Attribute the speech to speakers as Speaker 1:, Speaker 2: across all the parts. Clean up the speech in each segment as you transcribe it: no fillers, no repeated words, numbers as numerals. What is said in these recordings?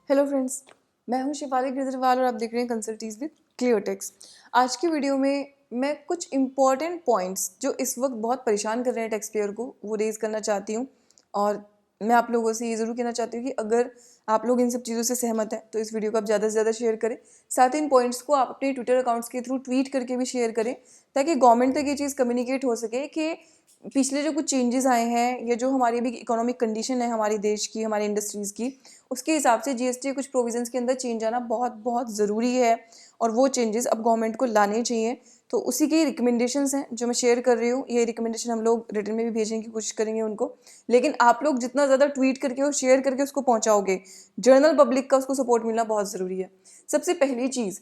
Speaker 1: Hello friends, मैं हूं शिफाली गिरधरवाल और आप देख रहे हैं कंसल्टीज विद क्लियर टेक्स। आज की वीडियो में मैं कुछ इंपॉर्टेंट पॉइंट्स जो इस वक्त बहुत परेशान कर रहे हैं टैक्स पेयर को वो रेज़ करना चाहती हूँ। और मैं आप लोगों से ये ज़रूर कहना चाहती हूँ कि अगर आप लोग इन सब चीज़ों से सहमत हैं तो इस वीडियो को आप ज़्यादा से ज़्यादा शेयर करें। साथ ही इन पॉइंट्स को आप अपने ट्विटर अकाउंट्स के थ्रू ट्वीट करके भी शेयर करें ताकि गवर्नमेंट तक ये चीज़ कम्युनिकेट हो सके कि पिछले जो कुछ चेंजेस आए हैं या जो हमारी भी इकोनॉमिक कंडीशन है हमारी देश की, हमारी इंडस्ट्रीज़ की, उसके हिसाब से जीएसटी कुछ प्रोविजंस के अंदर चेंज आना बहुत बहुत ज़रूरी है और वो चेंजेस अब गवर्नमेंट को लाने चाहिए। तो उसी की रिकमेंडेशंस हैं जो मैं शेयर कर रही हूँ। ये रिकमेंडेशन हम लोग रिटर्न में भी भेजने की कोशिश करेंगे उनको, लेकिन आप लोग जितना ज़्यादा ट्वीट करके और शेयर करके उसको पहुँचाओगे, जनरल पब्लिक का उसको सपोर्ट मिलना बहुत ज़रूरी है। सबसे पहली चीज़,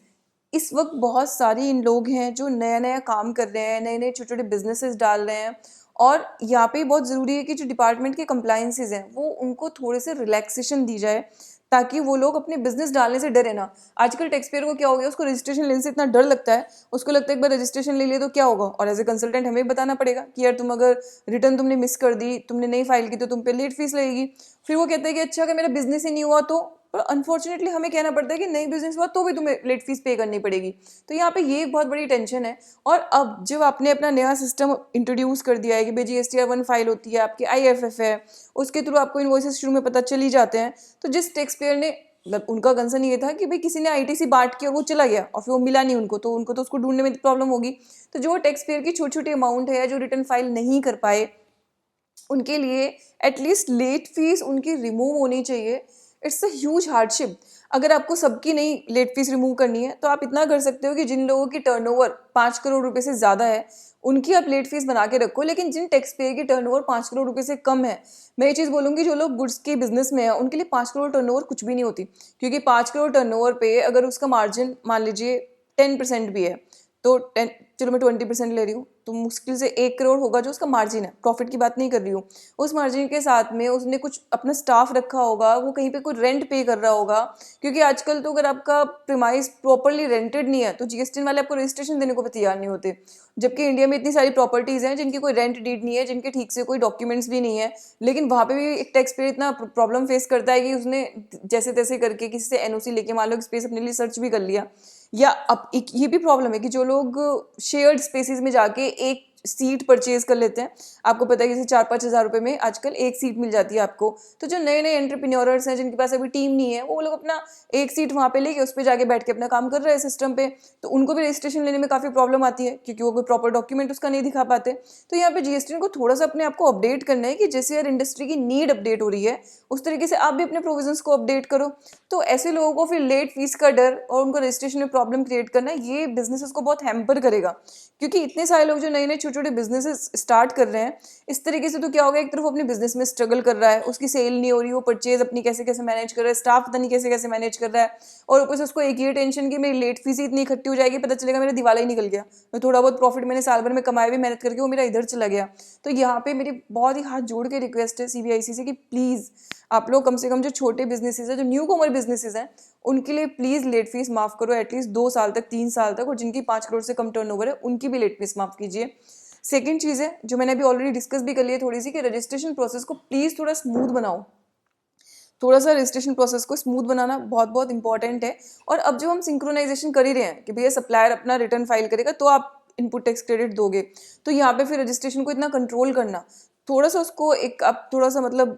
Speaker 1: इस वक्त बहुत सारी इन लोग हैं जो नया नया काम कर रहे हैं, नए नए छोटे छोटे बिजनेसेस डाल रहे हैं और यहाँ पे बहुत ज़रूरी है कि जो डिपार्टमेंट के कंप्लाइंसेस हैं वो उनको थोड़े से रिलैक्सेशन दी जाए ताकि वो लोग अपने बिजनेस डालने से डरे ना। आजकल टैक्स पेयर को क्या हो गया, उसको रजिस्ट्रेशन लेने से इतना डर लगता है, उसको लगता है एक बार रजिस्ट्रेशन ले लिया तो क्या होगा, और एज ए कंसल्टेंट हमें बताना पड़ेगा कि यार तुम अगर रिटर्न तुमने मिस कर दी, तुमने नहीं फाइल की तो तुम पे लेट फीस लगेगी। फिर वो कहते हैं कि अच्छा अगर मेरा बिजनेस ही नहीं हुआ तो, पर अनफॉर्चुनेटली हमें कहना पड़ता है कि नहीं बिजनेस हुआ तो भी तुम्हें लेट फीस पे करनी पड़ेगी। तो यहाँ पे ये एक बहुत बड़ी टेंशन है। और अब जब आपने अपना नया सिस्टम इंट्रोड्यूस कर दिया है कि भाई GSTR 1 फाइल होती है, आपकी IFF है, उसके थ्रू आपको इनवॉइसेस शुरू में पता चली जाते हैं। तो जिस टैक्स पेयर ने, मतलब उनका कंसर्न ये था कि भाई किसी ने ITC बांट के और वो चला गया और फिर वो मिला नहीं उनको, तो उनको तो उसको ढूंढने में प्रॉब्लम होगी। तो जो टैक्स पेयर की छोटी छोटी अमाउंट है जो रिटर्न फाइल नहीं कर पाए, उनके लिए एटलीस्ट लेट फीस उनकी रिमूव होनी चाहिए। It's a huge hardship. अगर आपको सबकी नहीं लेट फीस रिमूव करनी है तो आप इतना कर सकते हो कि जिन लोगों की टर्नओवर 5 करोड़ रुपए से ज़्यादा है उनकी आप लेट फीस बना के रखो, लेकिन जिन टैक्स पेयर की टर्नओवर 5 करोड़ रुपए से कम है, मैं ये चीज़ बोलूँगी जो लोग गुड्स के बिजनेस में है उनके लिए 5 करोड़ टर्नओवर कुछ भी नहीं होती। क्योंकि 5 करोड़ टर्नओवर पे अगर उसका मार्जिन मान लीजिए 10% भी है तो 10, चलो मैं 20% ले रही हूँ, तो मुश्किल से 1 करोड़ होगा जो उसका मार्जिन है, प्रॉफिट की बात नहीं कर रही हूँ। उस मार्जिन के साथ में उसने कुछ अपना स्टाफ रखा होगा, वो कहीं पे कोई रेंट पे कर रहा होगा। क्योंकि आजकल तो अगर आपका प्रीमाइस प्रॉपरली रेंटेड नहीं है तो GST वाले आपको रजिस्ट्रेशन देने को भी तैयार नहीं होते। जबकि इंडिया में इतनी सारी प्रॉपर्टीज़ हैं जिनकी कोई रेंट डीड नहीं है, जिनके ठीक से कोई डॉक्यूमेंट्स भी नहीं है, लेकिन वहाँ पे भी एक टैक्स पेयर इतना प्रॉब्लम फेस करता है कि उसने जैसे तैसे करके किसी से NOC लेके मान लो स्पेस अपने लिए सर्च भी कर लिया। या अब एक ये भी प्रॉब्लम है कि जो लोग शेयर्ड स्पेसेस में जाके एक सीट परचेज कर लेते हैं, आपको पता है कि जैसे 4-5 हज़ार रुपये में आजकल एक सीट मिल जाती है आपको। तो जो नए नए एंटरप्रेन्योर्स हैं जिनके पास अभी टीम नहीं है, वो लोग अपना एक सीट वहाँ पे लेके उस पर जाके बैठ के अपना काम कर रहे हैं सिस्टम पे, तो उनको भी रजिस्ट्रेशन लेने में काफ़ी प्रॉब्लम आती है क्योंकि वो कोई प्रॉपर डॉक्यूमेंट उसका नहीं दिखा पाते। तो यहाँ पे GST को थोड़ा सा अपने आप को अपडेट करना है कि जैसे यार इंडस्ट्री की नीड अपडेट हो रही है उस तरीके से आप भी अपने प्रोविजंस को अपडेट करो। तो ऐसे लोगों को फिर लेट फीस का डर और उनको रजिस्ट्रेशन में प्रॉब्लम क्रिएट करना, ये बिजनेसेस को बहुत हैम्पर करेगा। क्योंकि इतने सारे लोग जो नए नए छोटे छोटे बिजनेसेस स्टार्ट कर रहे हैं इस तरीके से, तो क्या होगा, एक तरफ अपने बिजनेस में स्ट्रगल कर रहा है, उसकी सेल नहीं हो रही, वो परचेज अपनी कैसे कैसे मैनेज कर रहा है, स्टाफ पता नहीं कैसे कैसे मैनेज कर रहा है, और ऊपर से उसको एक ये टेंशन कि मेरी लेट फीस ही इतनी इकट्ठी हो जाएगी, पता चलेगा मेरा दिवाला ही निकल गया, मैं थोड़ा बहुत प्रॉफिट मैंने साल भर में कमाया भी मेहनत करके वो मेरा इधर चला गया। तो यहाँ पे मेरी बहुत ही हाथ जोड़ के रिक्वेस्ट है CBIC से कि प्लीज़ आप लोग कम से कम जो छोटे बिजनेसेस हैं, जो न्यू कॉमर बिजनेसेस हैं, उनके लिए प्लीज़ लेट फीस माफ़ करो एटलीस्ट 2 साल तक, 3 साल तक, और जिनकी 5 करोड़ से कम टर्नओवर है उनकी भी लेट फीस माफ़ कीजिए। सेकंड चीज़ है जो मैंने अभी ऑलरेडी डिस्कस भी कर ली है थोड़ी सी, कि रजिस्ट्रेशन प्रोसेस को प्लीज़ थोड़ा स्मूथ बनाओ। थोड़ा सा रजिस्ट्रेशन प्रोसेस को स्मूथ बनाना बहुत बहुत इंपॉर्टेंट है। और अब जब हम सिंक्रोनाइजेशन कर ही रहे हैं कि भैया सप्लायर अपना रिटर्न फाइल करेगा तो आप इनपुट टैक्स क्रेडिट दोगे, तो यहाँ पे फिर रजिस्ट्रेशन को इतना कंट्रोल करना, थोड़ा सा उसको एक आप थोड़ा सा मतलब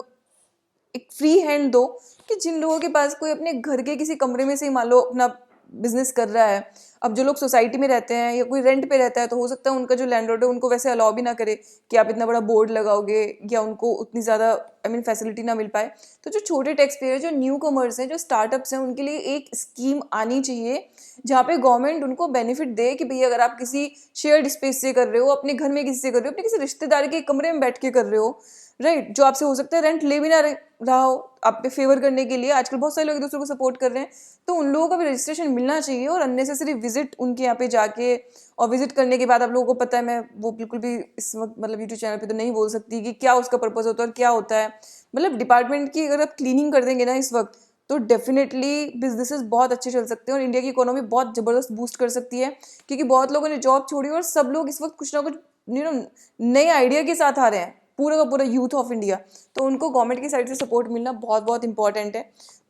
Speaker 1: एक फ्री हैंड दो कि जिन लोगों के पास कोई अपने घर के किसी कमरे में से ही मान लो अपना बिजनेस कर रहा है, अब जो लोग सोसाइटी में रहते हैं या कोई रेंट पे रहता है तो हो सकता है उनका जो लैंडलॉर्ड है उनको वैसे अलाउ भी ना करे कि आप इतना बड़ा बोर्ड लगाओगे, या उनको उतनी ज़्यादा फैसिलिटी ना मिल पाए। तो जो छोटे टैक्स पेयर, जो न्यू कमर्स हैं, जो स्टार्टअप्स हैं, उनके लिए एक स्कीम आनी चाहिए जहाँ पे गवर्नमेंट उनको बेनिफिट दे कि भैया अगर आप किसी शेयर्ड स्पेस से कर रहे हो, अपने घर में किसी से कर रहे हो, अपने किसी रिश्तेदार के कमरे में बैठ के कर रहे हो, राइट, जो आपसे हो सकता है रेंट ले भी ना रहा हो, आप पे फेवर करने के लिए आजकल बहुत सारे लोग एक दूसरे को सपोर्ट कर रहे हैं, तो उन लोगों का भी रजिस्ट्रेशन मिलना चाहिए। और अननेसेसरी विजिट उनके यहाँ पे जाके, और विजिट करने के बाद आप लोगों को पता है, मैं वो बिल्कुल भी इस वक्त मतलब यूट्यूब चैनल पे तो नहीं बोल सकती कि क्या उसका पर्पस होता है और क्या होता है। मतलब डिपार्टमेंट की अगर आप क्लीनिंग कर देंगे ना इस वक्त, तो डेफिनेटली बिजनेसेस बहुत अच्छे चल सकते हैं और इंडिया की इकोनॉमी बहुत ज़बरदस्त बूस्ट कर सकती है। क्योंकि बहुत लोगों ने जॉब छोड़ी और सब लोग इस वक्त कुछ ना कुछ नए आइडिया के साथ आ रहे हैं, पूरा का पूरा यूथ ऑफ इंडिया। तो उनको गवर्नमेंट की साइड से सपोर्ट मिलना बहुत बहुत इंपॉर्टेंट है।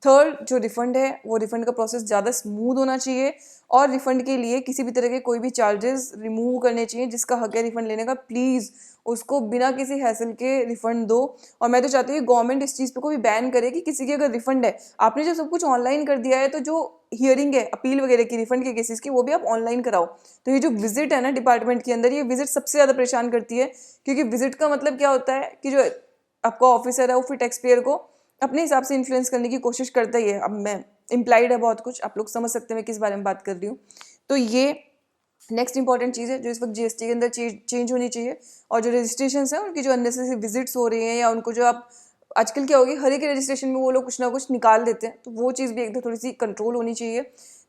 Speaker 1: थर्ड, जो रिफ़ंड है वो रिफ़ंड का प्रोसेस ज़्यादा स्मूथ होना चाहिए और रिफ़ंड के लिए किसी भी तरह के कोई भी चार्जेस रिमूव करने चाहिए। जिसका हक है रिफ़ंड लेने का, प्लीज़ उसको बिना किसी हैसल के रिफ़ंड दो। और मैं तो चाहती हूँ गवर्नमेंट इस चीज़ पे कोई बैन करे कि किसी की अगर रिफ़ंड है, आपने जो सब कुछ ऑनलाइन कर दिया है, तो जो हियरिंग है अपील वगैरह की रिफ़ंड के केसेस की, वो भी आप ऑनलाइन कराओ। तो ये जो विजिट है ना डिपार्टमेंट के अंदर, ये विजिट सबसे ज़्यादा परेशान करती है, क्योंकि विजिट का मतलब क्या होता है कि जो आपका ऑफिसर है वो फिर टैक्स पेयर को अपने हिसाब से इन्फ्लुएंस करने की कोशिश करता ही है। अब मैं इम्प्लाइड है बहुत कुछ, आप लोग समझ सकते हैं मैं किस बारे में बात कर रही हूँ। तो ये नेक्स्ट इंपॉर्टेंट चीज़ है जो इस वक्त जीएसटी के अंदर चेंज होनी चाहिए। और जो रजिस्ट्रेशन है उनकी जो अननेसेसरी विजिट्स हो रही हैं, या उनको जो आप आजकल क्या होगी, हर एक रजिस्ट्रेशन में वो लोग कुछ ना कुछ निकाल देते हैं, तो वो चीज़ भी एकदम थोड़ी सी कंट्रोल होनी चाहिए।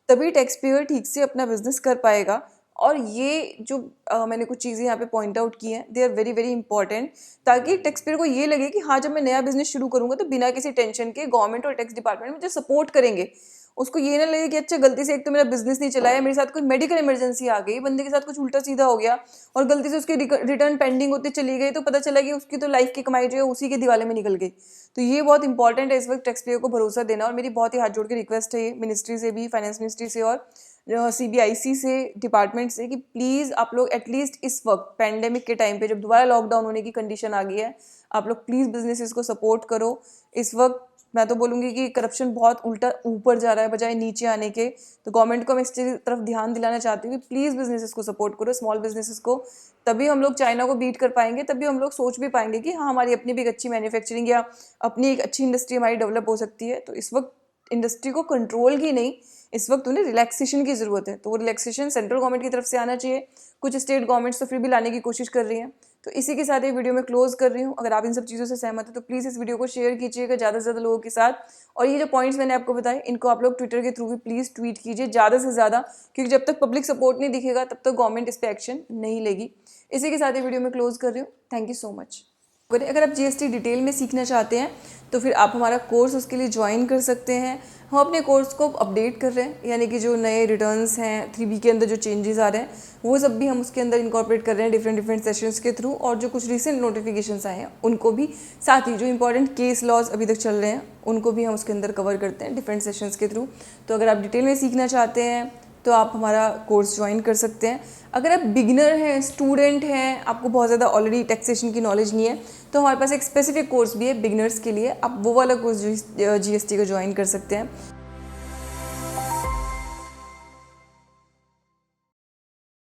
Speaker 1: तभी टैक्स पेयर ठीक से अपना बिजनेस कर पाएगा। और ये जो मैंने कुछ चीज़ें यहाँ पे पॉइंट आउट की हैं, they are very very important, ताकि टैक्स पेयर को ये लगे कि हाँ, जब मैं नया बिजनेस शुरू करूँगा तो बिना किसी टेंशन के गवर्नमेंट और टैक्स डिपार्टमेंट मुझे सपोर्ट करेंगे। उसको ये ना लगे कि अच्छा गलती से एक तो मेरा बिजनेस नहीं चला है, मेरे साथ कोई मेडिकल इमरजेंसी आ गई, बंदे के साथ कुछ उल्टा सीधा हो गया और गलती से उसकी रिटर्न पेंडिंग होती चली गई, तो पता चला कि उसकी तो लाइफ की कमाई जो है उसी के दिवाले में निकल गई। तो ये बहुत इंपॉर्टेंट है इस वक्त टैक्स पेयर को भरोसा देना। और मेरी बहुत ही हाथ जोड़ के रिक्वेस्ट है ये मिनिस्ट्री से भी, फाइनेंस मिनिस्ट्री से और सीबीआईसी से, डिपार्टमेंट से, कि प्लीज़ आप लोग एटलीस्ट इस वक्त पैंडेमिक के टाइम पे जब दोबारा लॉकडाउन होने की कंडीशन आ गई है, आप लोग प्लीज़ बिजनेसेस को सपोर्ट करो। इस वक्त मैं तो बोलूँगी कि करप्शन बहुत उल्टा ऊपर जा रहा है बजाय नीचे आने के। तो गवर्नमेंट को मैं इस चीज़ की तरफ ध्यान दिलाना चाहती हूँ कि प्लीज़ बिजनेसेस को सपोर्ट करो, स्मॉल बिजनेसेस को। तभी हम लोग चाइना को बीट कर पाएंगे, तभी हम लोग सोच भी पाएंगे कि हाँ, हमारी अपनी भी एक अच्छी मैन्युफैक्चरिंग या अपनी एक अच्छी इंडस्ट्री हमारी डेवलप हो सकती है। तो इस वक्त इंडस्ट्री को कंट्रोल की नहीं, इस वक्त उन्हें रिलैक्सेशन की ज़रूरत है। तो वो रिलैक्सेशन सेंट्रल गवर्नमेंट की तरफ से आना चाहिए। कुछ स्टेट गवर्नमेंट्स तो फिर भी लाने की कोशिश कर रही हैं। तो इसी के साथ ये वीडियो मैं क्लोज कर रही हूँ। अगर आप इन सब चीज़ों से सहमत हैं तो प्लीज़ इस वीडियो को शेयर कीजिएगा ज़्यादा से ज़्यादा लोगों के साथ। और ये जो पॉइंट्स मैंने आपको बताए, इनको आप लोग ट्विटर के थ्रू भी प्लीज़ ट्वीट कीजिए ज़्यादा से ज़्यादा, क्योंकि जब तक पब्लिक सपोर्ट नहीं दिखेगा तब तक गवर्नमेंट इस पर एक्शन नहीं लेगी। इसी के साथ ये वीडियो मैं क्लोज कर रही हूँ। Thank you so much. अगर आप जीएसटी डिटेल में सीखना चाहते हैं तो फिर आप हमारा कोर्स उसके लिए ज्वाइन कर सकते हैं। हम अपने कोर्स को अपडेट कर रहे हैं, यानी कि जो नए रिटर्न्स हैं 3B के अंदर जो चेंजेस आ रहे हैं वो सब भी हम उसके अंदर इनकॉर्पोरेट कर रहे हैं डिफरेंट सेशंस के थ्रू। और जो कुछ रिसेंट नोटिफिकेशंस आए हैं उनको भी, साथ ही जो इंपॉर्टेंट केस लॉज अभी तक चल रहे हैं उनको भी हम उसके अंदर कवर करते हैं डिफरेंट सेशंस के थ्रू। तो अगर आप डिटेल में सीखना चाहते हैं तो आप हमारा कोर्स ज्वाइन कर सकते हैं। अगर आप बिगिनर हैं, स्टूडेंट हैं, आपको बहुत ज़्यादा ऑलरेडी टैक्सेशन की नॉलेज नहीं है, तो हमारे पास एक स्पेसिफिक कोर्स भी है बिगिनर्स के लिए। आप वो वाला कोर्स जीएसटी को ज्वाइन कर सकते हैं।